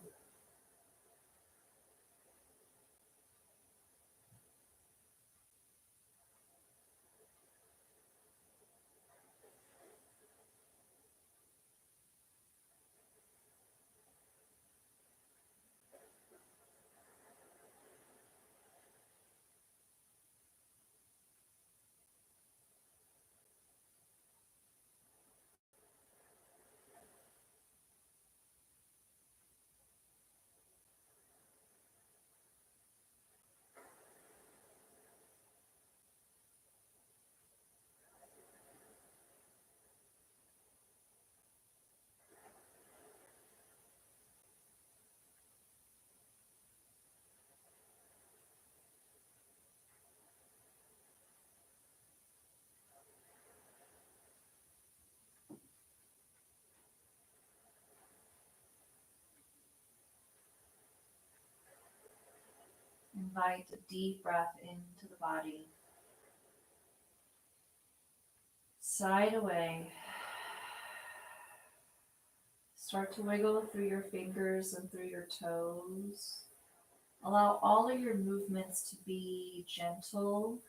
Speaker 1: Invite a deep breath into the body. Sigh it away. Start to wiggle through your fingers and through your toes. Allow all of your movements to be gentle,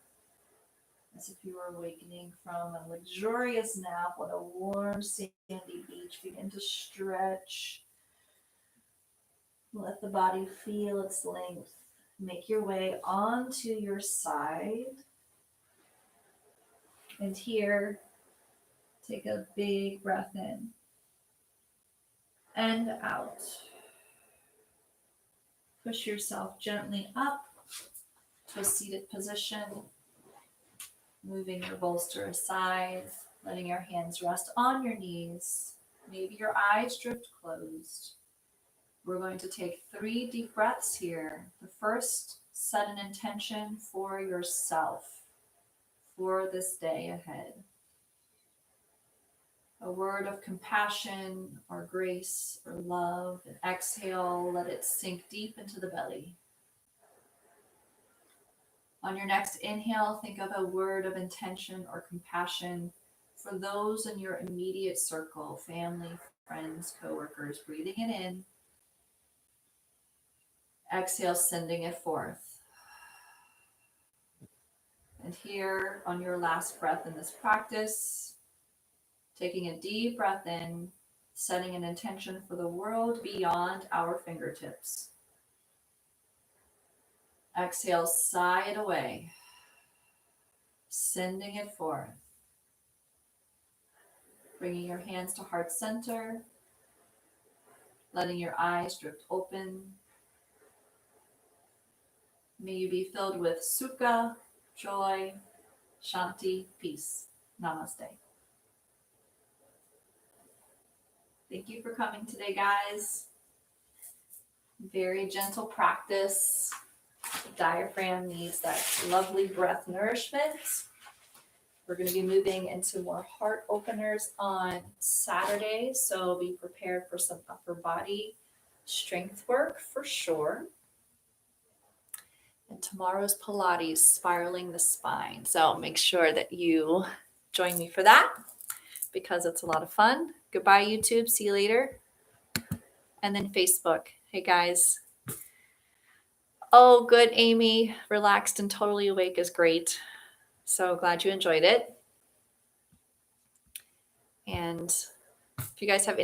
Speaker 1: as if you were awakening from a luxurious nap on a warm, sandy beach. Begin to stretch. Let the body feel its length. Make your way onto your side. And here, take a big breath in and out. Push yourself gently up to a seated position, moving your bolster aside, letting your hands rest on your knees. Maybe your eyes drift closed. We're going to take 3 deep breaths here. The first, set an intention for yourself for this day ahead. A word of compassion or grace or love, and exhale, let it sink deep into the belly. On your next inhale, think of a word of intention or compassion for those in your immediate circle, family, friends, coworkers. Breathing it in. Exhale, sending it forth. And here, on your last breath in this practice, taking a deep breath in, setting an intention for the world beyond our fingertips. Exhale, sigh it away, sending it forth. Bringing your hands to heart center. Letting your eyes drift open. May you be filled with sukha, joy, shanti, peace. Namaste. Thank you for coming today, guys. Very gentle practice. The diaphragm needs that lovely breath nourishment. We're going to be moving into more heart openers on Saturday, so be prepared for some upper body strength work for sure. And tomorrow's Pilates, spiraling the spine. So make sure that you join me for that because it's a lot of fun. Goodbye, YouTube. See you later. And then Facebook. Hey, guys. Oh, good, Amy. Relaxed and totally awake is great. So glad you enjoyed it. And if you guys have any